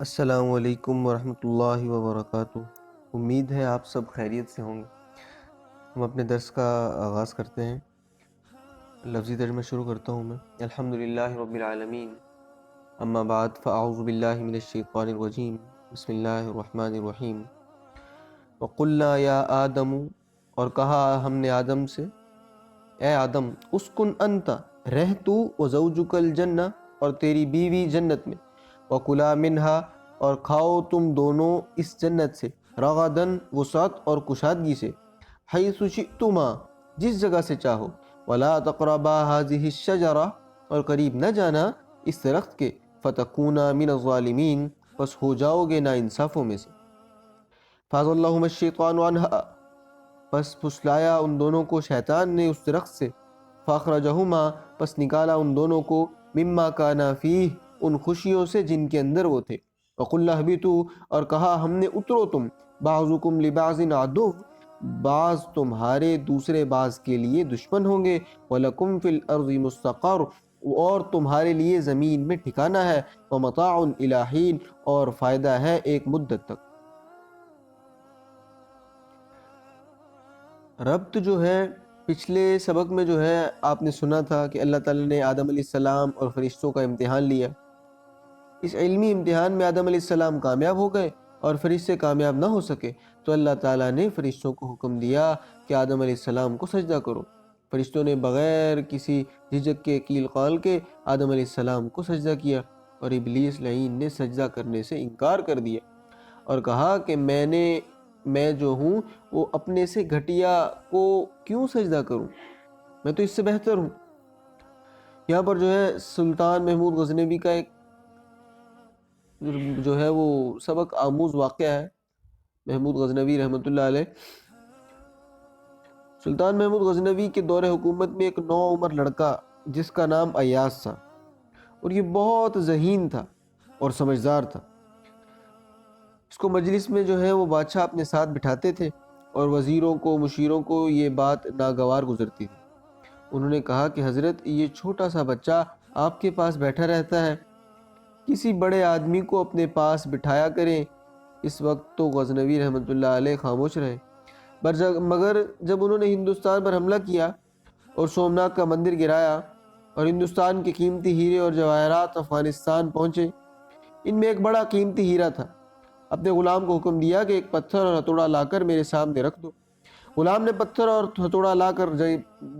السلام علیکم ورحمۃ اللہ وبرکاتہ۔ امید ہے آپ سب خیریت سے ہوں گے۔ ہم اپنے درس کا آغاز کرتے ہیں۔ لفظی ترجمہ شروع کرتا ہوں میں۔ الحمدللہ رب العالمین، اما بعد فاعوذ باللہ من الشیطان الرجیم، بسم اللہ الرحمن الرحیم۔ وقلنا یا آدم، اور کہا ہم نے آدم سے، اے آدم، اسکن انت، رہ تو، وزوجک الجنہ، اور تیری بیوی جنت میں، وکلا منہا، اور کھاؤ تم دونوں اس جنت سے، رغدن، وسعت اور کشادگی سے، حیث شئتما، جس جگہ سے چاہو، ولا تقربا ہذہ الشجرہ، اور قریب نہ جانا اس درخت کے، فتکونا من الظالمین، پس ہو جاؤ گے ناانصافوں میں سے۔ فَأَزَلَّهُمَا الشَّيْطَانُ عَنْهَا، پس پھسلایا ان دونوں کو شیطان نے اس درخت سے، فَأَخْرَجَهُمَا، پس نکالا ان دونوں کو، مما کانا فیہ، ان خوشیوں سے جن کے اندر وہ تھے۔ وَقُلْنَا اهْبِطُوا، اور کہا ہم نے اترو تم، بَعْضُكُمْ لِبَعْضٍ عَدُوٌّ، بعض تمہارے دوسرے بعض کے لیے دشمن ہوں گے، وَلَكُمْ فِي الْأَرْضِ مُسْتَقَرٌّ، اور تمہارے لیے زمین میں ٹھکانہ ہے، وَمَتَاعٌ إِلَىٰ حِینٍ، اور فائدہ ہے ایک مدت تک۔ ربط جو ہے پچھلے سبق میں جو ہے آپ نے سنا تھا کہ اللہ تعالیٰ نے آدم علیہ السلام اور فرشتوں کا امتحان لیا۔ اس علمی امتحان میں آدم علیہ السلام کامیاب ہو گئے اور فرشتے کامیاب نہ ہو سکے، تو اللہ تعالیٰ نے فرشتوں کو حکم دیا کہ آدم علیہ السلام کو سجدہ کرو۔ فرشتوں نے بغیر کسی جھجک کے، قیل قال کے، آدم علیہ السلام کو سجدہ کیا، اور ابلیس لعین نے سجدہ کرنے سے انکار کر دیا اور کہا کہ میں جو ہوں وہ اپنے سے گھٹیا کو کیوں سجدہ کروں، میں تو اس سے بہتر ہوں۔ یہاں پر جو ہے سلطان محمود غزنوی کا ایک جو ہے وہ سبق آموز واقعہ ہے۔ محمود غزنوی رحمۃ اللہ علیہ، سلطان محمود غزنوی کے دور حکومت میں ایک نوعمر لڑکا جس کا نام ایاز تھا، اور یہ بہت ذہین تھا اور سمجھدار تھا۔ اس کو مجلس میں جو ہے وہ بادشاہ اپنے ساتھ بٹھاتے تھے، اور وزیروں کو، مشیروں کو یہ بات ناگوار گزرتی تھی۔ انہوں نے کہا کہ حضرت، یہ چھوٹا سا بچہ آپ کے پاس بیٹھا رہتا ہے، کسی بڑے آدمی کو اپنے پاس بٹھایا کریں۔ اس وقت تو غزنوی رحمۃ اللہ علیہ خاموش رہے، مگر جب انہوں نے ہندوستان پر حملہ کیا اور سومناتھ کا مندر گرایا، اور ہندوستان کے قیمتی ہیرے اور جواہرات افغانستان پہنچے، ان میں ایک بڑا قیمتی ہیرا تھا، اپنے غلام کو حکم دیا کہ ایک پتھر اور ہتھوڑا لا کر میرے سامنے رکھ دو۔ غلام نے پتھر اور ہتھوڑا لا کر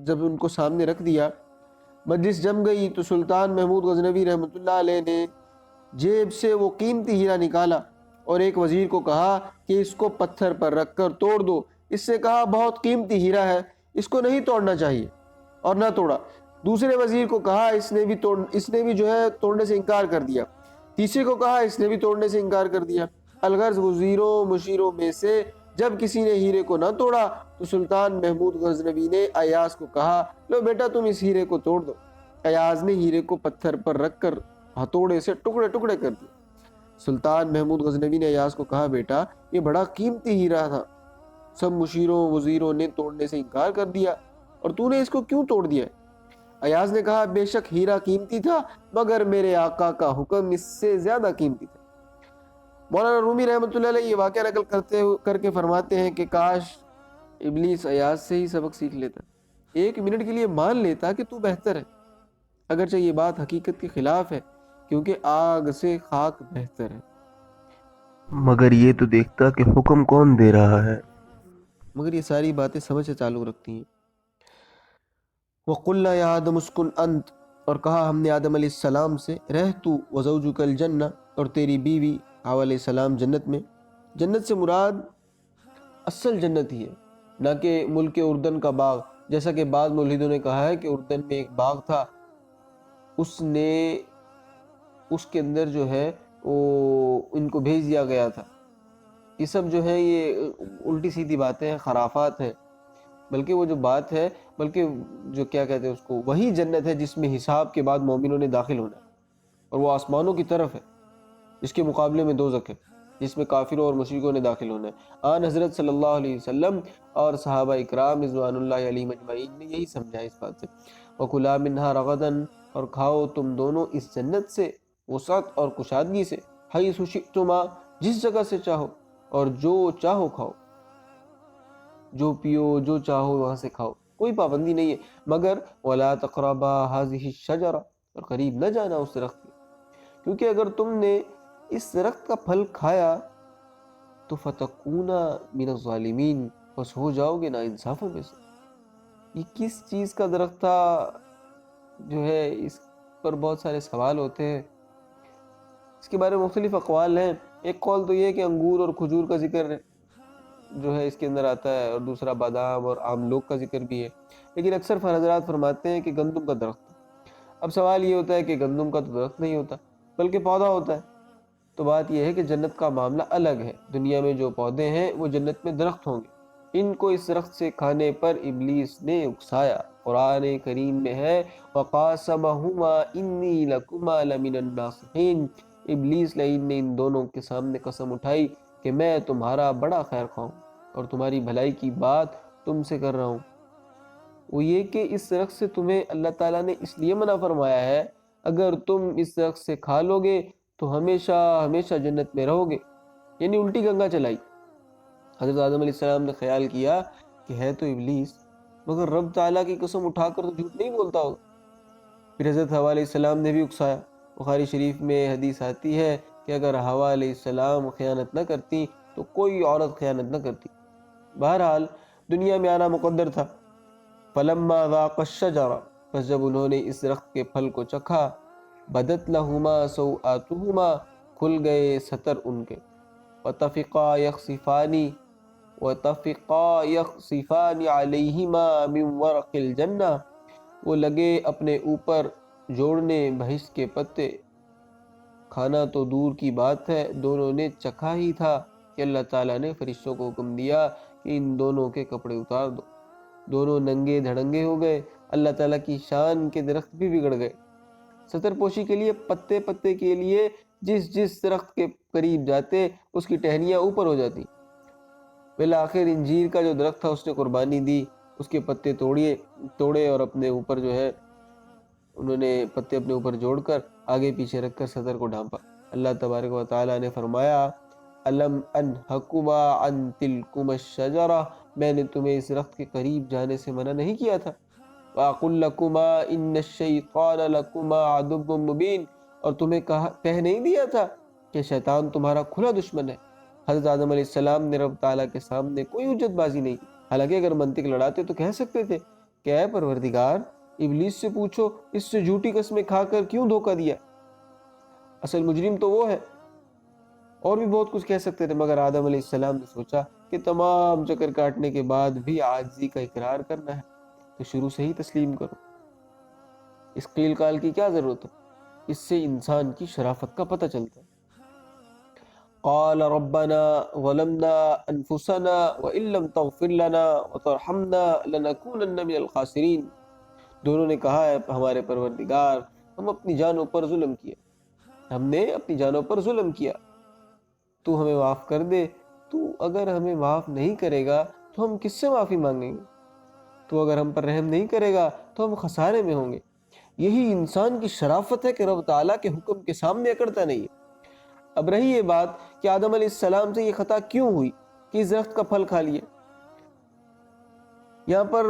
جب ان کو سامنے رکھ دیا، مجلس جم گئی، تو سلطان محمود غزنوی رحمۃ اللہ علیہ نے جیب سے وہ قیمتی ہیرا نکالا اور ایک وزیر کو کہا کہ اس کو پتھر پر رکھ کر توڑ دو۔ اس سے کہا بہت قیمتی ہیرا ہے، اس کو نہیں توڑنا چاہیے، اور نہ توڑا۔ دوسرے وزیر کو کہا، اس نے بھی جو ہے توڑنے سے انکار کر دیا۔ تیسرے کو کہا، اس نے بھی توڑنے سے انکار کر دیا۔ الغرض وزیروں مشیروں میں سے جب کسی نے ہیرے کو نہ توڑا، تو سلطان محمود غزنوی نے ایاز کو کہا، لو بیٹا تم اس ہیرے کو توڑ دو۔ ایاز نے ہیرے کو پتھر پر رکھ کر ہتھوڑے سے ٹکڑے ٹکڑے کر دیے۔ سلطان محمود غزنوی نے ایاز کو کہا، بیٹا یہ بڑا قیمتی ہیرا تھا، سب مشیروں وزیروں نے توڑنے سے انکار کر دیا، اور تو نے اس کو کیوں توڑ دیا؟ ایاز نے کہا، بے شک ہیرا قیمتی تھا، مگر میرے آقا کا حکم اس سے زیادہ قیمتی تھا۔ مولانا رومی رحمۃ اللہ علیہ یہ واقعہ نقل کر کے فرماتے ہیں کہ کاش ابلیس ایاز سے ہی سبق سیکھ لیتا، ایک منٹ کے لیے مان لیتا کہ تو بہتر ہے، اگرچہ یہ بات حقیقت کے خلاف ہے، کیونکہ آگ سے خاک بہتر ہے، مگر یہ تو دیکھتا کہ حکم کون دے رہا ہے۔ مگر یہ ساری باتیں سمجھ سے تعلق رکھتی ہیں۔ وَقُلْنَا يَا آدَمُ اسْكُنْ أَنْتَ، اور کہا ہم نے آدم علیہ السلام سے، رہ تو، وزوجک الجنہ، اور تیری بیوی حوا علیہ السلام جنت میں۔ جنت سے مراد اصل جنت ہی ہے، نہ کہ ملک اردن کا باغ، جیسا کہ بعض مولدوں نے کہا ہے کہ اردن میں ایک باغ تھا، اس کے اندر جو ہے وہ ان کو بھیج دیا گیا تھا۔ یہ سب جو ہے یہ الٹی سیدھی باتیں ہیں، خرافات ہیں، بلکہ وہ جو بات ہے، بلکہ جو کیا کہتے ہیں اس کو، وہی جنت ہے جس میں حساب کے بعد مومنوں نے داخل ہونا ہے، اور وہ آسمانوں کی طرف ہے، اس کے مقابلے میں دوزخ ہے جس میں کافروں اور مشرکوں نے داخل ہونا ہے۔ آن حضرت صلی اللہ علیہ وسلم اور صحابہ اکرام رضوان اللہ علیہم اجمعین نے یہی سمجھا اس بات سے۔ وَكُلَا مِنْهَا رَغَدًا، اور کھاؤ تم دونوں اس جنت سے، وسعت اور کشادگی سے، حیث شئتما، جس جگہ سے چاہو اور جو چاہو کھاؤ، جو پیو جو چاہو وہاں سے کھاؤ، کوئی پابندی نہیں ہے، مگر ولا تقربا هذه الشجرہ، اور قریب نہ جانا اس درخت کے، کیونکہ اگر تم نے اس درخت کا پھل کھایا تو فتکونا من الظالمین، بس ہو جاؤ گے نا انصافوں میں سے۔ یہ کس چیز کا درخت تھا جو ہے، اس پر بہت سارے سوال ہوتے ہیں، اس کے بارے میں مختلف اقوال ہیں۔ ایک قول تو یہ ہے کہ انگور اور کھجور کا ذکر جو ہے اس کے اندر آتا ہے، اور دوسرا بادام اور آملوک کا ذکر بھی ہے، لیکن اکثر حضرات فرماتے ہیں کہ گندم کا درخت ہے۔ اب سوال یہ ہوتا ہے کہ گندم کا تو درخت نہیں ہوتا بلکہ پودا ہوتا ہے، تو بات یہ ہے کہ جنت کا معاملہ الگ ہے، دنیا میں جو پودے ہیں وہ جنت میں درخت ہوں گے۔ ان کو اس درخت سے کھانے پر ابلیس نے اکسایا، قرآن کریم میں ہے وَقَاسَمَهُمَا إِنِّي لَكُمَا لَمِنَ النَّاصِحِينَ، ابلیس لعین نے ان دونوں کے سامنے قسم اٹھائی کہ میں تمہارا بڑا خیر خواہ ہوں اور تمہاری بھلائی کی بات تم سے کر رہا ہوں۔ وہ یہ کہ اس درخت سے تمہیں اللہ تعالیٰ نے اس لیے منع فرمایا ہے، اگر تم اس درخت سے کھا لو گے تو ہمیشہ ہمیشہ جنت میں رہو گے، یعنی الٹی گنگا چلائی۔ حضرت آدم علیہ السلام نے خیال کیا کہ ہے تو ابلیس، مگر رب تعالیٰ کی قسم اٹھا کر تو جھوٹ نہیں بولتا ہوگا۔ پھر حضرت حوا علیہ السلام نے بھی اکسایا۔ بخاری شریف میں حدیث آتی ہے کہ اگر حوا علیہ السلام خیانت نہ کرتی تو کوئی عورت خیانت نہ کرتی۔ بہرحال دنیا میں آنا مقدر تھا۔ فلما ذاق الشجرہ، پس جب انہوں نے اس درخت کے پھل کو چکھا، بدت لہما سوآتہما، کھل گئے ستر ان کے، وطفقا یخصفان علیہما من ورق الجنہ، وہ لگے اپنے اوپر جوڑنے بہشت کے پتے۔ کھانا تو دور کی بات ہے، دونوں نے چکھا ہی تھا کہ اللہ تعالیٰ نے فرشتوں کو حکم دیا کہ ان دونوں کے کپڑے اتار دو۔ دونوں ننگے دھڑنگے ہو گئے، اللہ تعالیٰ کی شان کے درخت بھی بگڑ گئے۔ ستر پوشی کے لیے پتے پتے کے لیے جس درخت کے قریب جاتے اس کی ٹہنیاں اوپر ہو جاتی۔ بالآخر انجیر کا جو درخت تھا اس نے قربانی دی، اس کے پتے توڑے اور اپنے اوپر جو ہے انہوں نے پتے اپنے اوپر جوڑ کر آگے پیچھے رکھ کر صدر کو ڈھانپا۔ اللہ تبارک و تعالیٰ نے فرمایا الم انہکما عن تلکما الشجرہ، میں نے تمہیں اس درخت کے قریب جانے سے منع نہیں کیا تھا؟ وَأَقُلْ لَكُمَا إِنَّ الشَّيْطَانَ لَكُمَا عَدُوٌّ مُبِينٌ، اور تمہیں کہہ نہیں دیا تھا کہ شیطان تمہارا کھلا دشمن ہے۔ حضرت آدم علیہ السلام نے رب تعالیٰ کے سامنے کوئی حجت بازی نہیں کی، حالانکہ اگر منطق لڑاتے تو کہہ سکتے تھے کہ اے پروردگار، ابلیس سے پوچھو اس سے جھوٹی قسمیں کھا کر کیوں دھوکہ دیا، اصل مجرم تو وہ ہے۔ اور بھی بہت کچھ کہہ سکتے تھے، مگر آدم علیہ السلام نے سوچا کہ تمام چکر کاٹنے کے بعد بھی عاجزی کا اقرار کرنا ہے تو شروع سے ہی تسلیم کرو۔ اس قیل قال کی کیا ضرورت ہے؟ اس سے انسان کی شرافت کا پتہ چلتا ہے۔ قال ربنا ظلمنا انفسنا وان لم تغفر لنا وترحمنا لنكونن من الخاسرین، دونوں نے کہا ہے ہمارے پروردگار، ہم اپنی جانوں پر ظلم کیا، ہم نے اپنی جانوں پر ظلم کیا، تو ہمیں معاف کر دے۔ تو اگر ہمیں معاف نہیں کرے گا تو ہم کس سے معافی مانگیں گے؟ تو اگر ہم پر رحم نہیں کرے گا تو ہم خسارے میں ہوں گے۔ یہی انسان کی شرافت ہے کہ رب تعالیٰ کے حکم کے سامنے اکڑتا نہیں ہے۔ اب رہی یہ بات کہ آدم علیہ السلام سے یہ خطا کیوں ہوئی کہ اس درخت کا پھل کھا لیا، یہاں پر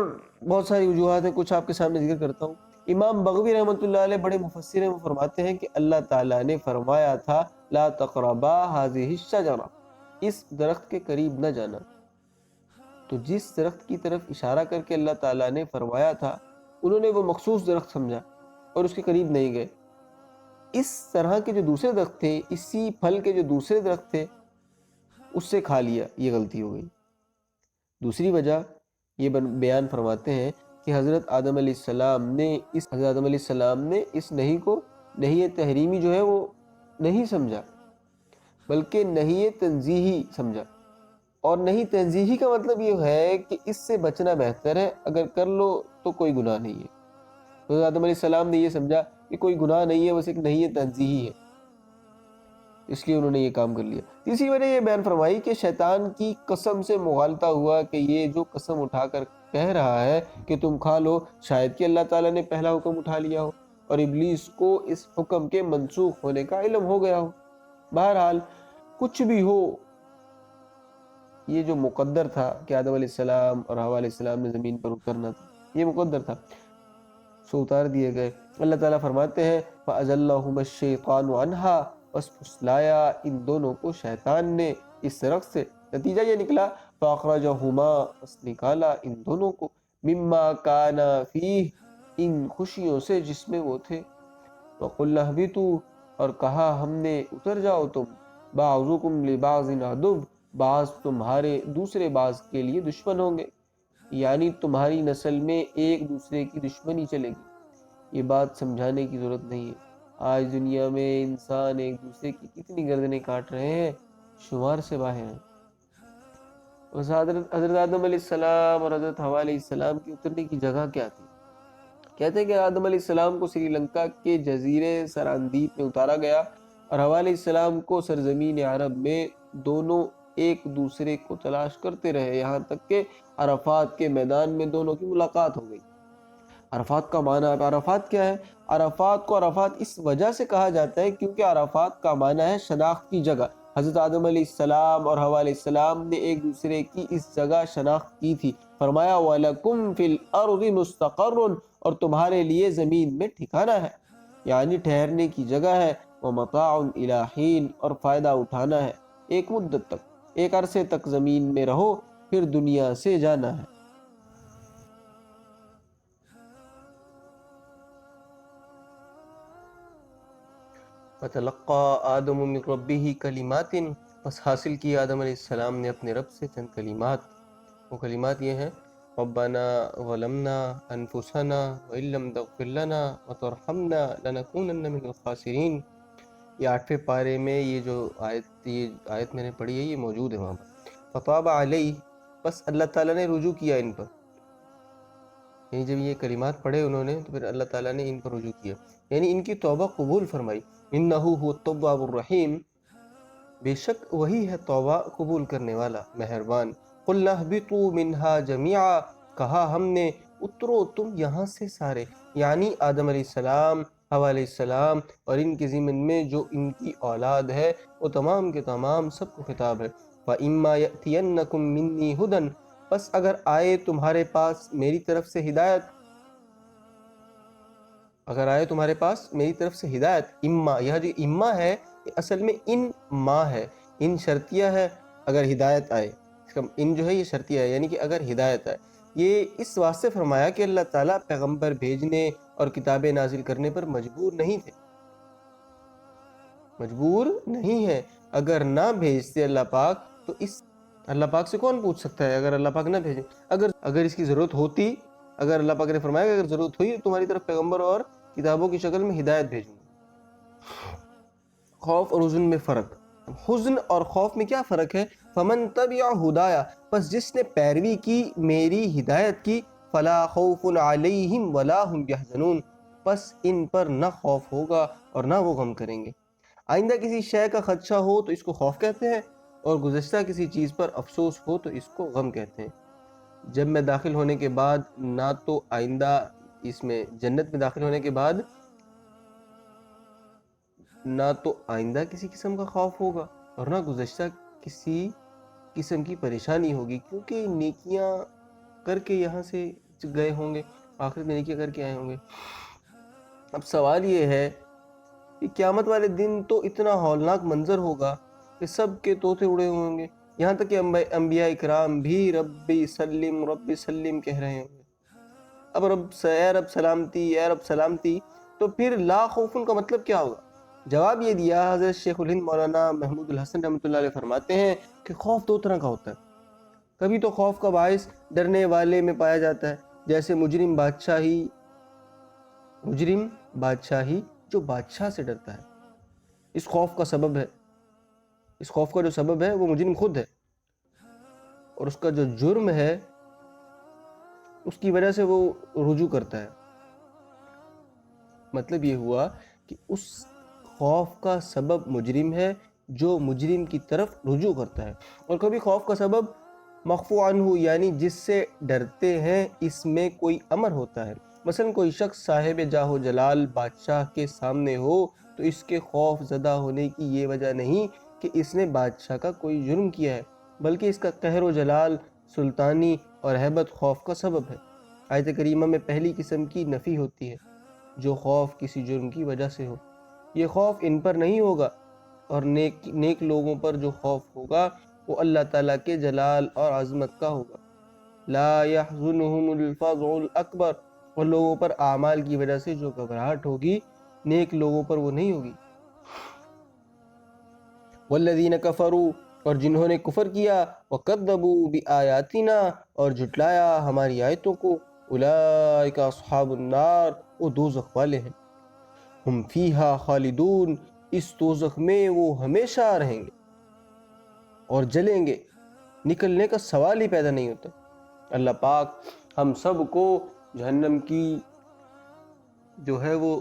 بہت ساری وجوہات ہیں، کچھ آپ کے سامنے ذکر کرتا ہوں۔ امام بغوی رحمۃ اللہ علیہ بڑے مفسر ہیں، وہ فرماتے ہیں کہ اللہ تعالیٰ نے فرمایا تھا لا تقربا هذه الشجرہ، اس درخت کے قریب نہ جانا، تو جس درخت کی طرف اشارہ کر کے اللہ تعالیٰ نے فرمایا تھا انہوں نے وہ مخصوص درخت سمجھا اور اس کے قریب نہیں گئے۔ اس طرح کے جو دوسرے درخت تھے، اسی پھل کے جو دوسرے درخت تھے اس سے کھا لیا، یہ غلطی ہو گئی۔ دوسری وجہ یہ بیان فرماتے ہیں کہ حضرت آدم علیہ السلام نے اس نہیں کو نہی تحریمی جو ہے وہ نہیں سمجھا، بلکہ نہی تنزیہی سمجھا، اور نہی تنزیہی کا مطلب یہ ہے کہ اس سے بچنا بہتر ہے، اگر کر لو تو کوئی گناہ نہیں ہے۔ حضرت آدم علیہ السلام نے یہ سمجھا کہ کوئی گناہ نہیں ہے، بس ایک نہی تنزیہی ہے، اس لیے انہوں نے یہ کام کر لیا۔ تیسری وجہ یہ بیان فرمائی کہ شیطان کی قسم سے مغالطہ ہوا کہ یہ جو قسم اٹھا کر کہہ رہا ہے کہ تم کھا لو، شاید کہ اللہ تعالیٰ نے پہلا حکم اٹھا لیا ہو اور ابلیس کو اس حکم کے منسوخ ہونے کا علم ہو گیا ہو، بہرحال کچھ بھی ہو، یہ جو مقدر تھا کہ آدم علیہ السلام اور حوا علیہ السلام نے زمین پر اترنا تھا، یہ مقدر تھا، سو اتار دیے گئے۔ اللہ تعالیٰ فرماتے ہیں فَأَزَلَّهُمَا الشَّيْطَانُ عَنْهَا، بس پھسلایا ان دونوں کو شیطان نے اس درخت سے، نتیجہ یہ نکلا فَأَخْرَجَهُمَا، بس نکالا ان دونوں کو، مِمَّا كَانَ فِيهِ، ان خوشیوں سے جس میں وہ تھے، وَقُلْنَا اهْبِطُوا، اور کہا ہم نے اتر جاؤ تم، بَعْضُكُمْ لِبَعْضٍ عَدُوٌّ، بعض تمہارے دوسرے بعض کے لیے دشمن ہوں گے، یعنی تمہاری نسل میں ایک دوسرے کی دشمنی چلے گی۔ یہ بات سمجھانے کی ضرورت نہیں ہے، آج دنیا میں انسان ایک دوسرے کی کتنی گردنیں کاٹ رہے ہیں، شمار سے باہر ہیں۔ اور حضرت آدم علیہ السلام اور حضرت حوا علیہ السلام کی اترنے کی جگہ کیا تھی؟ کہتے ہیں کہ آدم علیہ السلام کو سری لنکا کے جزیرے سراندیپ میں اتارا گیا اور حوا علیہ السلام کو سرزمین عرب میں، دونوں ایک دوسرے کو تلاش کرتے رہے، یہاں تک کہ عرفات کے میدان میں دونوں کی ملاقات ہو گئی۔ عرفات کا معنی، عرفات کیا ہے؟ عرفات کو عرفات اس وجہ سے کہا جاتا ہے کیونکہ عرفات کا معنی ہے شناخت کی جگہ۔ حضرت آدم علیہ السلام اور حوا علیہ السلام نے ایک دوسرے کی اس جگہ شناخت کی تھی۔ فرمایا وَلَكُمْ فِي الْأَرْضِ مُسْتَقَرٌّ، اور تمہارے لیے زمین میں ٹھکانہ ہے، یعنی ٹھہرنے کی جگہ ہے، وَمَتَاعٌ إِلَىٰ حِينٍ، اور فائدہ اٹھانا ہے ایک مدت تک، ایک عرصے تک زمین میں رہو، پھر دنیا سے جانا ہے۔ فَتَلَقَّىٰ آدَمُ مِن رَبِّهِ كَلِمَاتٍ، بس حاصل کی آدم علیہ السلام نے اپنے رب سے چند کلمات، وہ کلمات یہ ہیں رَبَّنَا ظَلَمْنَا أَنفُسَنَا وَإِن لَّمْ تَغْفِرْ لَنَا وَتَرْحَمْنَا لَنَكُونَنَّ مِنَ الْخَاسِرِينَ۔ یہ 8ویں پارے میں یہ جو آیت میں نے پڑھی ہے یہ موجود ہے وہاں پر۔ فَتَابَ عَلَيْهِ، بس اللہ تعالیٰ نے رجوع کیا ان پر، یعنی جب یہ کلمات پڑھے انہوں نے تو پھر اللہ تعالیٰ نے ان پر رجوع کیا، یعنی ان کی توبہ قبول فرمائی۔ اِنَّهُ هُوَ التَّوَّابُ الرَّحِيمُ، بے شک وہی ہے توبہ قبول کرنے والا، مہربان۔ قُلْنَا اهْبِطُوا مِنْهَا جَمِيعًا، کہا ہم نے اترو تم یہاں سے سارے، یعنی آدم علیہ السلام، حوا علیہ السلام اور ان کے ضمن میں جو ان کی اولاد ہے وہ تمام کے تمام سب کو خطاب ہے۔ فَإِمَّا يَأْتِيَنَّكُم مِّنِّي هُدًى، بس اگر آئے تمہارے پاس میری طرف سے ہدایت، اگر آئے تمہارے پاس میری طرف سے ہدایت، اما، یہ جو اما ہے یہ اصل میں ان ما ہے، ان شرطیہ ہے، اگر ہدایت آئے، اس کا ان جو ہے یہ شرطیہ ہے، یعنی کہ اگر ہدایت آئے۔ یہ اس واسطے فرمایا کہ اللہ تعالیٰ پیغمبر بھیجنے اور کتابیں نازل کرنے پر مجبور نہیں تھے، مجبور نہیں ہے، اگر نہ بھیجتے اللہ پاک تو اس اللہ پاک سے کون پوچھ سکتا ہے اگر اللہ پاک نہ بھیجے، اگر اس کی ضرورت ہوتی، اگر اللہ پاک نے فرمایا کہ اگر ضرورت ہوئی تو تمہاری طرف پیغمبر اور کتابوں کی شکل میں ہدایت بھیجوں گا۔ خوف اور حزن میں فرق، حزن اور خوف میں کیا فرق ہے؟ فمن تبع ہدایا، پس جس نے پیروی کی میری ہدایت کی، فلا خوف علیہم ولا هم یحزنون، پس ان پر نہ خوف ہوگا اور نہ وہ غم کریں گے۔ آئندہ کسی شے کا خدشہ ہو تو اس کو خوف کہتے ہیں، اور گزشتہ کسی چیز پر افسوس ہو تو اس کو غم کہتے ہیں۔ جب میں داخل ہونے کے بعد نہ تو آئندہ اس میں جنت میں داخل ہونے کے بعد نہ تو آئندہ کسی قسم کا خوف ہوگا اور نہ گزشتہ کسی قسم کی پریشانی ہوگی، کیونکہ نیکیاں کر کے یہاں سے گئے ہوں گے، آخرت میں نیکیاں کر کے آئے ہوں گے۔ اب سوال یہ ہے کہ قیامت والے دن تو اتنا ہولناک منظر ہوگا کہ سب کے طوطے اڑے ہوئے ہوں گے، یہاں تک کہ انبیاء اکرام بھی ربی سلم کہہ رہے ہوں گے۔ اب اے رب سلامتی، اے رب سلامتی، تو پھر لا خوفن کا مطلب کیا ہوگا؟ جواب یہ دیا حضرت شیخ الہند مولانا محمود الحسن رحمۃ اللہ علیہ فرماتے ہیں کہ خوف دو طرح کا ہوتا ہے۔ کبھی تو خوف کا باعث ڈرنے والے میں پایا جاتا ہے، جیسے مجرم بادشاہی جو بادشاہ سے ڈرتا ہے، اس خوف کا سبب ہے، اس خوف کا جو سبب ہے وہ مجرم خود ہے، اور اس کا جو جرم ہے اس کی وجہ سے وہ رجوع کرتا ہے۔ مطلب یہ ہوا کہ اس خوف کا سبب مجرم ہے جو مجرم کی طرف رجوع کرتا ہے، اور کبھی خوف کا سبب مخفو عنہ، یعنی جس سے ڈرتے ہیں اس میں کوئی امر ہوتا ہے۔ مثلا کوئی شخص صاحب جاہ و جلال بادشاہ کے سامنے ہو تو اس کے خوف زدہ ہونے کی یہ وجہ نہیں کہ اس نے بادشاہ کا کوئی جرم کیا ہے، بلکہ اس کا قہر و جلال، سلطانی اور ہیبت خوف کا سبب ہے۔ آیت کریمہ میں پہلی قسم کی نفی ہوتی ہے، جو خوف کسی جرم کی وجہ سے ہو۔ یہ خوف ان پر نہیں ہوگا، اور نیک لوگوں پر جو خوف ہوگا وہ اللہ تعالیٰ کے جلال اور عظمت کا ہوگا۔ لا يحزنهم الفزع الاکبر، اور لوگوں پر اعمال کی وجہ سے جو گھبراہٹ ہوگی نیک لوگوں پر وہ نہیں ہوگی۔ والذین کفروا، اور جنہوں نے کفر کیا، وکذبوا بآیاتنا، اور جھٹلایا ہماری آیتوں کو، اولئک اصحاب النار، وہ دوزخ والے ہیں، ہم فیہا خالدون، اس دوزخ میں وہ ہمیشہ رہیں گے اور جلیں گے، نکلنے کا سوال ہی پیدا نہیں ہوتا۔ اللہ پاک ہم سب کو جہنم کی جو ہے وہ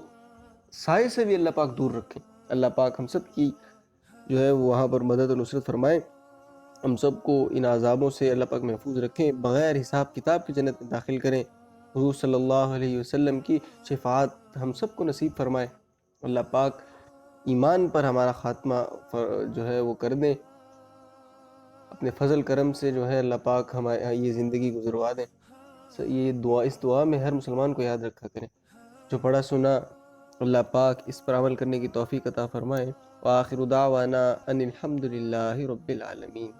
سائے سے بھی اللہ پاک دور رکھیں۔ اللہ پاک ہم سب کی جو ہے وہاں پر مدد و نصرت فرمائیں، ہم سب کو ان عذابوں سے اللہ پاک محفوظ رکھیں، بغیر حساب کتاب کی جنت میں داخل کریں، حضور صلی اللہ علیہ وسلم کی شفاعت ہم سب کو نصیب فرمائے۔ اللہ پاک ایمان پر ہمارا خاتمہ جو ہے وہ کر دیں، اپنے فضل کرم سے جو ہے اللہ پاک ہماری یہ زندگی گزروا دیں۔ یہ دعا، اس دعا میں ہر مسلمان کو یاد رکھا کریں۔ جو پڑھا سنا اللہ پاک اس پر عمل کرنے کی توفیق عطا فرمائے۔ وآخر دعوانا ان الحمد للہ رب العالمین۔